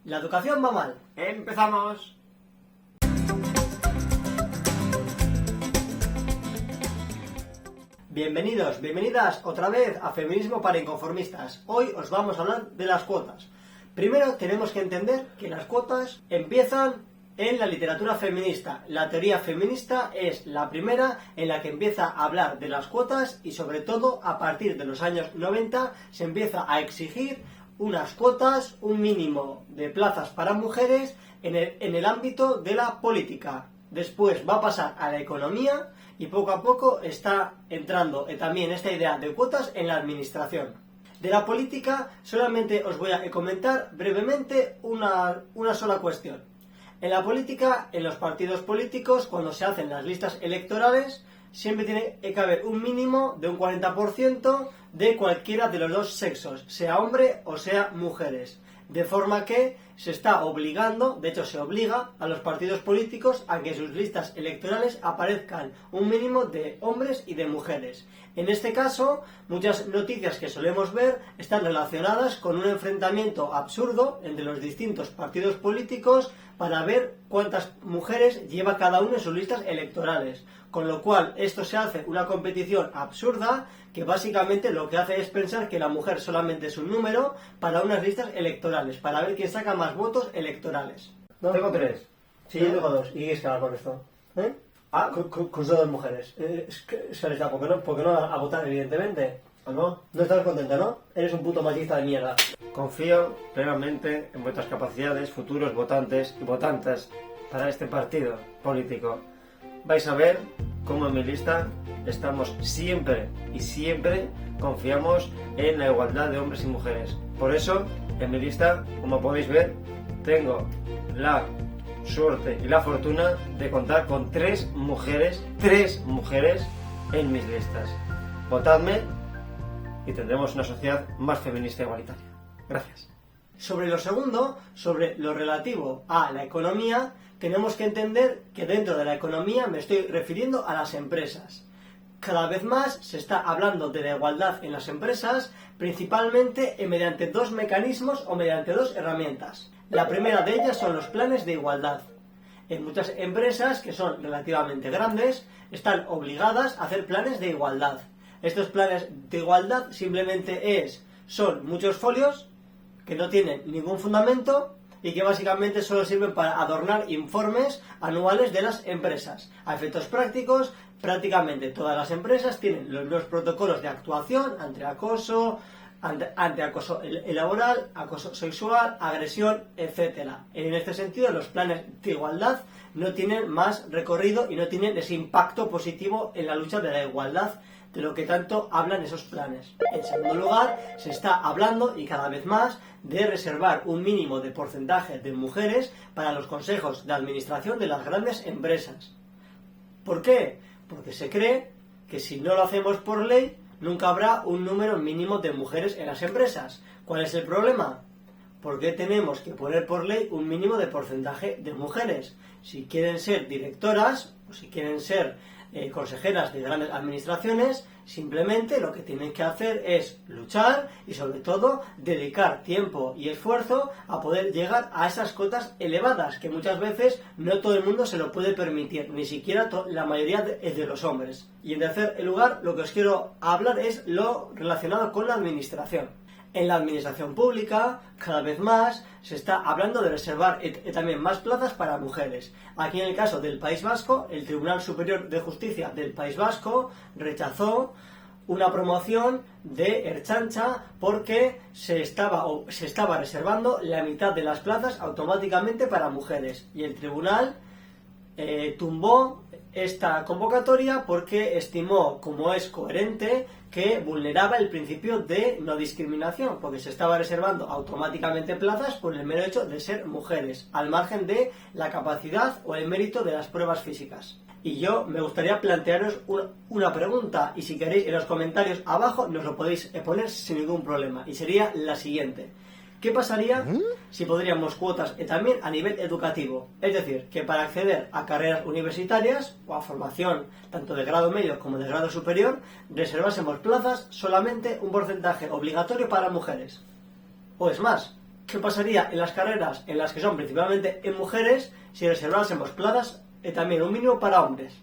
La educación va mal. ¡Empezamos! Bienvenidos, bienvenidas otra vez a Feminismo para Inconformistas. Hoy os vamos a hablar de las cuotas. Primero tenemos que entender que las cuotas empiezan en la literatura feminista. La teoría feminista es la primera en la que empieza a hablar de las cuotas y sobre todo a partir de los años 90 se empieza a exigir unas cuotas, un mínimo de plazas para mujeres en el ámbito de la política. Después va a pasar a la economía y poco a poco está entrando también esta idea de cuotas en la administración. De la política solamente os voy a comentar brevemente una sola cuestión. En la política, en los partidos políticos, cuando se hacen las listas electorales, siempre tiene que haber un mínimo de un 40% de cualquiera de los dos sexos, sea hombre o sea mujeres. De forma que se está obligando, de hecho se obliga a los partidos políticos a que en sus listas electorales aparezcan un mínimo de hombres y de mujeres. En este caso, muchas noticias que solemos ver están relacionadas con un enfrentamiento absurdo entre los distintos partidos políticos para ver cuántas mujeres lleva cada uno en sus listas electorales. Con lo cual, esto se hace una competición absurda que básicamente lo que hace es pensar que la mujer solamente es un número para unas listas electorales, para ver quién saca más votos electorales. ¿No? Tengo 3. Sí, yo tengo 2. ¿Y qué es que haga con esto? ¿Eh? Con solo 2 mujeres. ¿Por qué no a votar, evidentemente? ¿O no? No estás contenta, ¿no? Eres un puto machista de mierda. Confío plenamente en vuestras capacidades, futuros votantes y votantes para este partido político. Vais a ver cómo en mi lista estamos siempre y siempre confiamos en la igualdad de hombres y mujeres. Por eso, en mi lista, como podéis ver, tengo la suerte y la fortuna de contar con 3 mujeres en mis listas. Votadme y tendremos una sociedad más feminista e igualitaria. Gracias. Sobre lo segundo, sobre lo relativo a la economía, tenemos que entender que dentro de la economía me estoy refiriendo a las empresas. Cada vez más se está hablando de la igualdad en las empresas, principalmente mediante 2 mecanismos o mediante 2 herramientas. La primera de ellas son los planes de igualdad. En muchas empresas, que son relativamente grandes, están obligadas a hacer planes de igualdad. Estos planes de igualdad simplemente son muchos folios que no tienen ningún fundamento y que básicamente solo sirven para adornar informes anuales de las empresas. A efectos prácticos, prácticamente todas las empresas tienen los mismos protocolos de actuación ante acoso laboral, acoso sexual, agresión, etc. En este sentido, los planes de igualdad no tienen más recorrido y no tienen ese impacto positivo en la lucha de la igualdad de lo que tanto hablan esos planes. En segundo lugar, se está hablando, y cada vez más, de reservar un mínimo de porcentaje de mujeres para los consejos de administración de las grandes empresas. ¿Por qué? Porque se cree que si no lo hacemos por ley, nunca habrá un número mínimo de mujeres en las empresas. ¿Cuál es el problema? ¿Por qué tenemos que poner por ley un mínimo de porcentaje de mujeres? Si quieren ser directoras o si quieren ser consejeras de grandes administraciones, simplemente lo que tienen que hacer es luchar y sobre todo dedicar tiempo y esfuerzo a poder llegar a esas cotas elevadas que muchas veces no todo el mundo se lo puede permitir, ni siquiera la mayoría de los hombres. Y en tercer lugar, lo que os quiero hablar es lo relacionado con la administración. En la administración pública, cada vez más, se está hablando de reservar también más plazas para mujeres. Aquí en el caso del País Vasco, el Tribunal Superior de Justicia del País Vasco rechazó una promoción de Ertzaintza porque se estaba reservando la mitad de las plazas automáticamente para mujeres. Y el tribunal tumbó esta convocatoria porque estimó, como es coherente, que vulneraba el principio de no discriminación, porque se estaba reservando automáticamente plazas por el mero hecho de ser mujeres, al margen de la capacidad o el mérito de las pruebas físicas. Y yo me gustaría plantearos una pregunta, y si queréis en los comentarios abajo nos lo podéis poner sin ningún problema, y sería la siguiente. ¿Qué pasaría si podríamos cuotas también a nivel educativo? Es decir, que para acceder a carreras universitarias o a formación tanto de grado medio como de grado superior, reservásemos plazas solamente un porcentaje obligatorio para mujeres. O es más, ¿Qué pasaría en las carreras en las que son principalmente en mujeres si reservásemos plazas también un mínimo para hombres?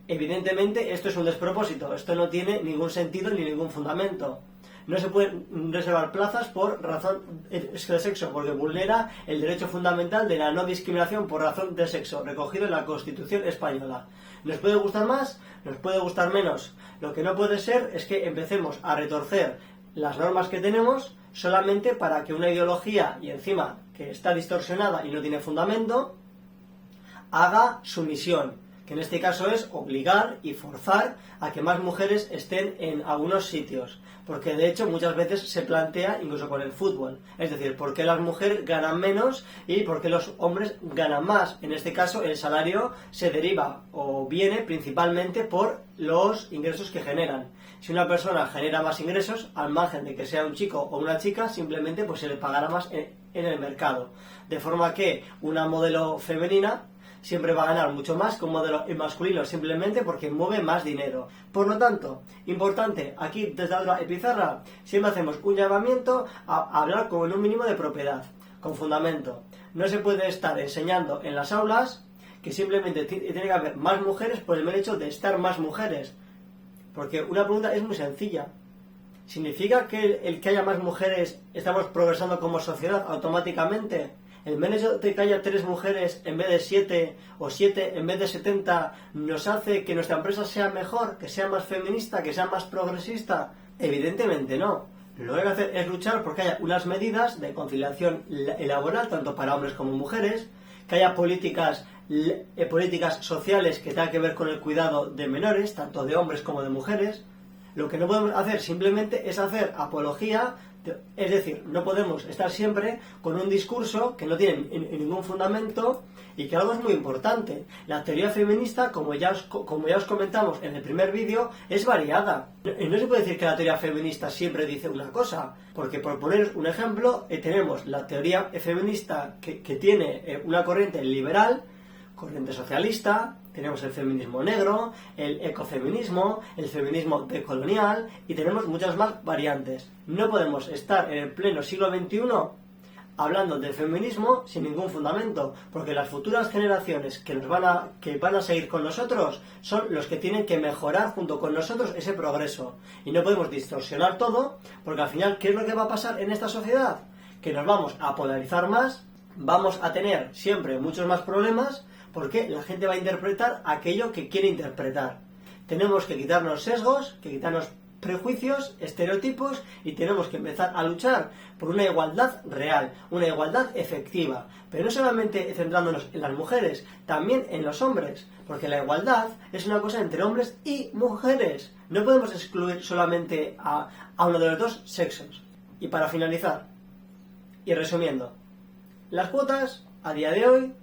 Evidentemente esto es un despropósito, esto no tiene ningún sentido ni ningún fundamento. No se pueden reservar plazas por razón de sexo, porque vulnera el derecho fundamental de la no discriminación por razón de sexo, recogido en la Constitución española. ¿Nos puede gustar más? ¿Nos puede gustar menos? Lo que no puede ser es que empecemos a retorcer las normas que tenemos solamente para que una ideología, y encima que está distorsionada y no tiene fundamento, haga su misión, que en este caso es obligar y forzar a que más mujeres estén en algunos sitios, porque de hecho muchas veces se plantea incluso con el fútbol, es decir, ¿por qué las mujeres ganan menos y por qué los hombres ganan más? En este caso el salario se deriva o viene principalmente por los ingresos que generan. Si una persona genera más ingresos, al margen de que sea un chico o una chica, simplemente pues se le pagará más en el mercado, de forma que una modelo femenina siempre va a ganar mucho más que un modelo masculino, simplemente porque mueve más dinero. Por lo tanto, importante, aquí desde la pizarra siempre hacemos un llamamiento a hablar con un mínimo de propiedad, con fundamento. No se puede estar enseñando en las aulas que simplemente tiene que haber más mujeres por el mero hecho de estar más mujeres. Porque una pregunta es muy sencilla. ¿Significa que el que haya más mujeres estamos progresando como sociedad automáticamente? ¿El mero hecho de que haya 3 mujeres en vez de 7 o 7 en vez de 70 nos hace que nuestra empresa sea mejor, que sea más feminista, que sea más progresista? Evidentemente no. Lo que hay que hacer es luchar porque haya unas medidas de conciliación laboral tanto para hombres como mujeres, que haya políticas sociales que tengan que ver con el cuidado de menores, tanto de hombres como de mujeres. Lo que no podemos hacer simplemente es hacer apología, es decir, no podemos estar siempre con un discurso que no tiene ningún fundamento y que algo es muy importante. La teoría feminista, como ya os comentamos en el primer vídeo, es variada. No se puede decir que la teoría feminista siempre dice una cosa, porque por poner un ejemplo, tenemos la teoría feminista que tiene una corriente liberal, corriente socialista, tenemos el feminismo negro, el ecofeminismo, el feminismo decolonial y tenemos muchas más variantes. No podemos estar en el pleno siglo XXI hablando del feminismo sin ningún fundamento, porque las futuras generaciones que van a seguir con nosotros son los que tienen que mejorar junto con nosotros ese progreso. Y no podemos distorsionar todo, porque al final, ¿qué es lo que va a pasar en esta sociedad? Que nos vamos a polarizar más, vamos a tener siempre muchos más problemas, porque la gente va a interpretar aquello que quiere interpretar. Tenemos que quitarnos sesgos, que quitarnos prejuicios, estereotipos y tenemos que empezar a luchar por una igualdad real, una igualdad efectiva, pero no solamente centrándonos en las mujeres, también en los hombres, porque la igualdad es una cosa entre hombres y mujeres. No podemos excluir solamente a uno de los dos sexos. Y para finalizar, y resumiendo, las cuotas a día de hoy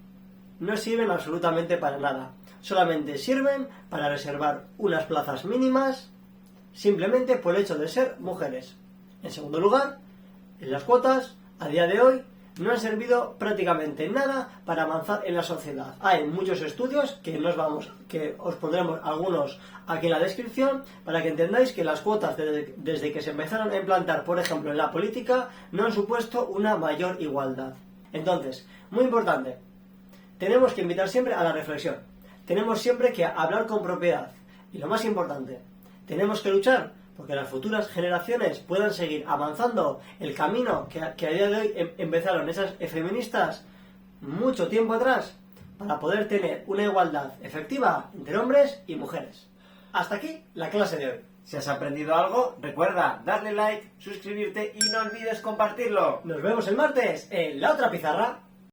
no sirven absolutamente para nada. Solamente sirven para reservar unas plazas mínimas simplemente por el hecho de ser mujeres. En segundo lugar, las cuotas a día de hoy no han servido prácticamente nada para avanzar en la sociedad. Hay muchos estudios que os pondremos algunos aquí en la descripción para que entendáis que las cuotas desde que se empezaron a implantar, por ejemplo, en la política, no han supuesto una mayor igualdad. Entonces, muy importante, tenemos que invitar siempre a la reflexión. Tenemos siempre que hablar con propiedad. Y lo más importante, tenemos que luchar porque las futuras generaciones puedan seguir avanzando el camino que a día de hoy empezaron esas feministas mucho tiempo atrás para poder tener una igualdad efectiva entre hombres y mujeres. Hasta aquí la clase de hoy. Si has aprendido algo, recuerda darle like, suscribirte y no olvides compartirlo. Nos vemos el martes en la otra pizarra.